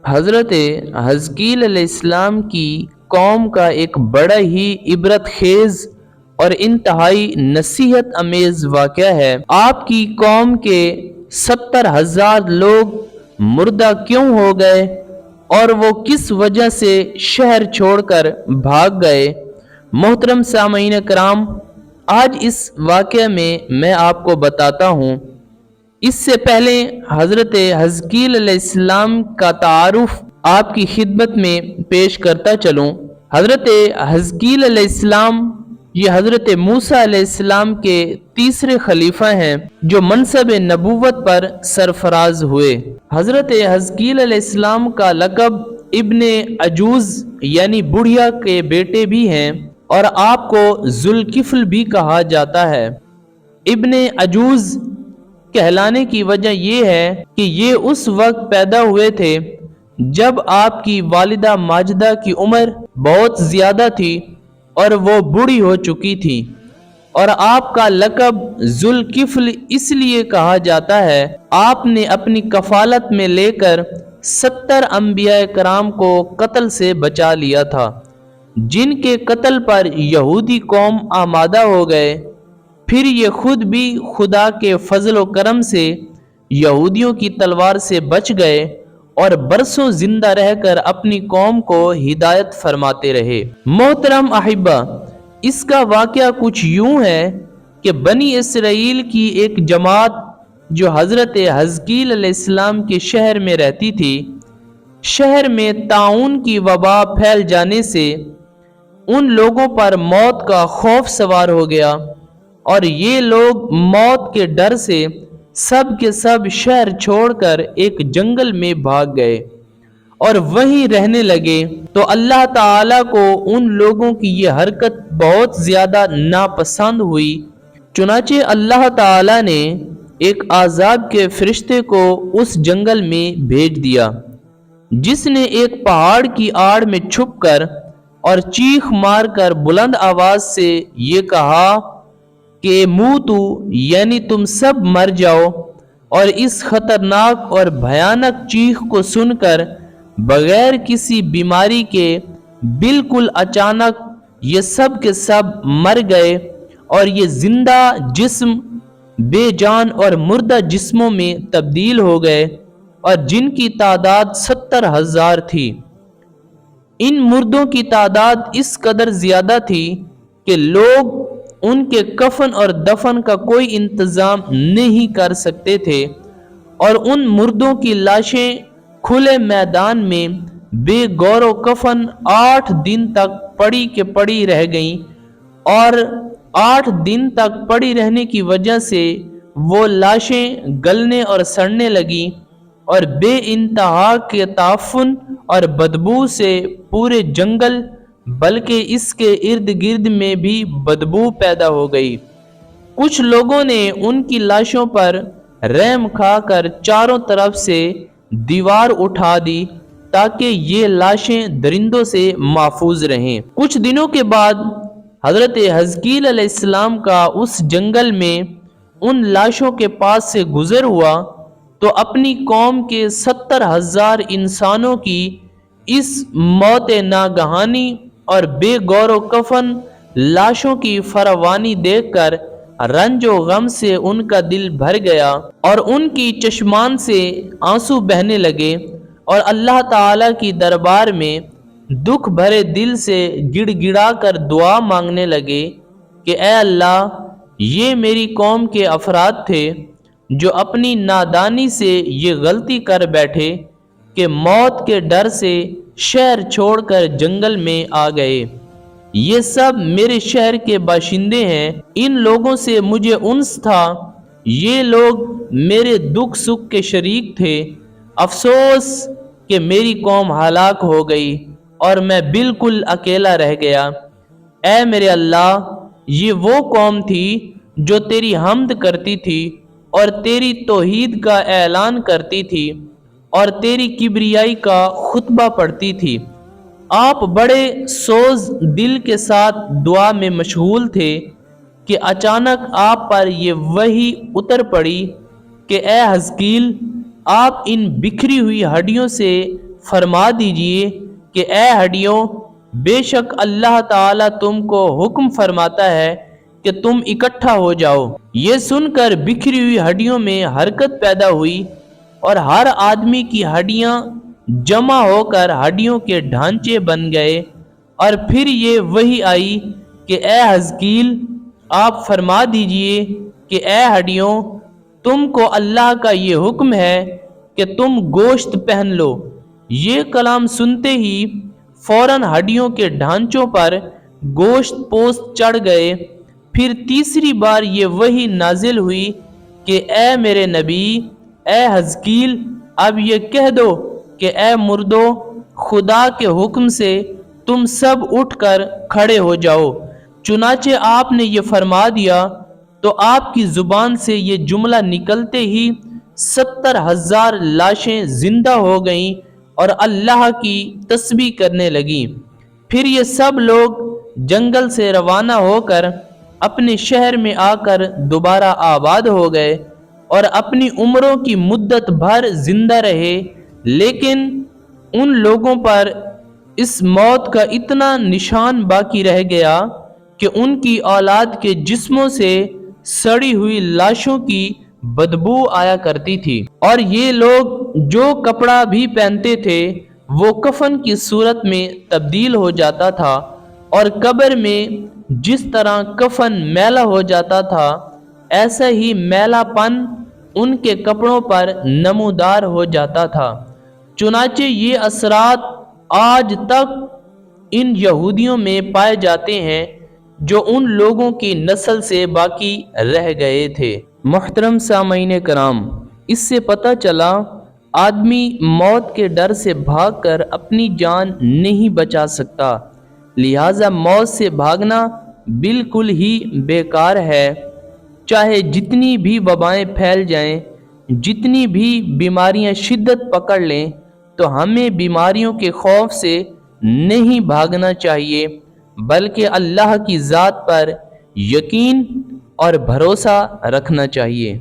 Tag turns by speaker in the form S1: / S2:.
S1: حضرت حزقیل علیہ السلام کی قوم کا ایک بڑا ہی عبرت خیز اور انتہائی نصیحت امیز واقعہ ہے۔ آپ کی قوم کے 70,000 لوگ مردہ کیوں ہو گئے اور وہ کس وجہ سے شہر چھوڑ کر بھاگ گئے؟ محترم سامعین کرام، آج اس واقعہ میں آپ کو بتاتا ہوں۔ اس سے پہلے حضرت حزقیل علیہ السلام کا تعارف آپ کی خدمت میں پیش کرتا چلوں۔ حضرت حزقیل علیہ السلام یہ حضرت موسیٰ علیہ السلام کے تیسرے خلیفہ ہیں جو منصب نبوت پر سرفراز ہوئے۔ حضرت حزقیل علیہ السلام کا لقب ابن عجوز یعنی بڑھیا کے بیٹے بھی ہیں اور آپ کو ذوالکفل بھی کہا جاتا ہے۔ ابن عجوز کہلانے کی وجہ یہ ہے کہ یہ اس وقت پیدا ہوئے تھے جب آپ کی والدہ ماجدہ کی عمر بہت زیادہ تھی اور وہ بوڑھی ہو چکی تھی، اور آپ کا لقب ذوالکفل اس لیے کہا جاتا ہے۔ آپ نے اپنی کفالت میں لے کر 70 انبیاء کرام کو قتل سے بچا لیا تھا، جن کے قتل پر یہودی قوم آمادہ ہو گئے۔ پھر یہ خود بھی خدا کے فضل و کرم سے یہودیوں کی تلوار سے بچ گئے اور برسوں زندہ رہ کر اپنی قوم کو ہدایت فرماتے رہے۔ محترم احبہ، اس کا واقعہ کچھ یوں ہے کہ بنی اسرائیل کی ایک جماعت جو حضرت حزقیل علیہ السلام کے شہر میں رہتی تھی، شہر میں طاعون کی وبا پھیل جانے سے ان لوگوں پر موت کا خوف سوار ہو گیا، اور یہ لوگ موت کے ڈر سے سب کے سب شہر چھوڑ کر ایک جنگل میں بھاگ گئے اور وہیں رہنے لگے۔ تو اللہ تعالیٰ کو ان لوگوں کی یہ حرکت بہت زیادہ ناپسند ہوئی، چنانچہ اللہ تعالیٰ نے ایک عذاب کے فرشتے کو اس جنگل میں بھیج دیا، جس نے ایک پہاڑ کی آڑ میں چھپ کر اور چیخ مار کر بلند آواز سے یہ کہا کہ موتو یعنی تم سب مر جاؤ، اور اس خطرناک اور بھیانک چیخ کو سن کر بغیر کسی بیماری کے بالکل اچانک یہ سب کے سب مر گئے، اور یہ زندہ جسم بے جان اور مردہ جسموں میں تبدیل ہو گئے، اور جن کی تعداد 70,000 تھی۔ ان مردوں کی تعداد اس قدر زیادہ تھی کہ لوگ ان کے کفن اور دفن کا کوئی انتظام نہیں کر سکتے تھے، اور ان مردوں کی لاشیں کھلے میدان میں بے گور و کفن 8 دن تک پڑی کے پڑی رہ گئیں، اور 8 دن تک پڑی رہنے کی وجہ سے وہ لاشیں گلنے اور سڑنے لگیں، اور بے انتہا کے تعفن اور بدبو سے پورے جنگل بلکہ اس کے ارد گرد میں بھی بدبو پیدا ہو گئی۔ کچھ لوگوں نے ان کی لاشوں پر رحم کھا کر چاروں طرف سے دیوار اٹھا دی تاکہ یہ لاشیں درندوں سے محفوظ رہیں۔ کچھ دنوں کے بعد حضرت حزقیل علیہ السلام کا اس جنگل میں ان لاشوں کے پاس سے گزر ہوا تو اپنی قوم کے 70,000 انسانوں کی اس موت ناگہانی اور بے گور و کفن لاشوں کی فراوانی دیکھ کر رنج و غم سے ان کا دل بھر گیا، اور ان کی چشمان سے آنسو بہنے لگے، اور اللہ تعالیٰ کی دربار میں دکھ بھرے دل سے گڑ گڑا کر دعا مانگنے لگے کہ اے اللہ، یہ میری قوم کے افراد تھے جو اپنی نادانی سے یہ غلطی کر بیٹھے کہ موت کے ڈر سے شہر چھوڑ کر جنگل میں آ گئے۔ یہ سب میرے شہر کے باشندے ہیں، ان لوگوں سے مجھے انس تھا، یہ لوگ میرے دکھ سکھ کے شریک تھے۔ افسوس کہ میری قوم ہلاک ہو گئی اور میں بالکل اکیلا رہ گیا۔ اے میرے اللہ، یہ وہ قوم تھی جو تیری حمد کرتی تھی اور تیری توحید کا اعلان کرتی تھی اور تیری کبریائی کا خطبہ پڑھتی تھی۔ آپ بڑے سوز دل کے ساتھ دعا میں مشغول تھے کہ اچانک آپ پر یہ وحی اتر پڑی کہ اے حزقیل، آپ ان بکھری ہوئی ہڈیوں سے فرما دیجئے کہ اے ہڈیوں، بے شک اللہ تعالیٰ تم کو حکم فرماتا ہے کہ تم اکٹھا ہو جاؤ۔ یہ سن کر بکھری ہوئی ہڈیوں میں حرکت پیدا ہوئی اور ہر آدمی کی ہڈیاں جمع ہو کر ہڈیوں کے ڈھانچے بن گئے۔ اور پھر یہ وحی آئی کہ اے حزقیل، آپ فرما دیجئے کہ اے ہڈیوں، تم کو اللہ کا یہ حکم ہے کہ تم گوشت پہن لو۔ یہ کلام سنتے ہی فوراً ہڈیوں کے ڈھانچوں پر گوشت پوست چڑھ گئے۔ پھر تیسری بار یہ وحی نازل ہوئی کہ اے میرے نبی، اے حزقیل، اب یہ کہہ دو کہ اے مردو، خدا کے حکم سے تم سب اٹھ کر کھڑے ہو جاؤ۔ چنانچہ آپ نے یہ فرما دیا تو آپ کی زبان سے یہ جملہ نکلتے ہی 70,000 لاشیں زندہ ہو گئیں اور اللہ کی تسبیح کرنے لگیں۔ پھر یہ سب لوگ جنگل سے روانہ ہو کر اپنے شہر میں آ کر دوبارہ آباد ہو گئے اور اپنی عمروں کی مدت بھر زندہ رہے، لیکن ان لوگوں پر اس موت کا اتنا نشان باقی رہ گیا کہ ان کی اولاد کے جسموں سے سڑی ہوئی لاشوں کی بدبو آیا کرتی تھی، اور یہ لوگ جو کپڑا بھی پہنتے تھے وہ کفن کی صورت میں تبدیل ہو جاتا تھا، اور قبر میں جس طرح کفن میلا ہو جاتا تھا ایسا ہی میلا پن ان کے کپڑوں پر نمودار ہو جاتا تھا۔ چنانچہ یہ اثرات آج تک ان یہودیوں میں پائے جاتے ہیں جو ان لوگوں کی نسل سے باقی رہ گئے تھے۔ محترم سامعین کرام، اس سے پتہ چلا آدمی موت کے ڈر سے بھاگ کر اپنی جان نہیں بچا سکتا، لہٰذا موت سے بھاگنا بالکل ہی بیکار ہے۔ چاہے جتنی بھی وبائیں پھیل جائیں، جتنی بھی بیماریاں شدت پکڑ لیں، تو ہمیں بیماریوں کے خوف سے نہیں بھاگنا چاہیے، بلکہ اللہ کی ذات پر یقین اور بھروسہ رکھنا چاہیے۔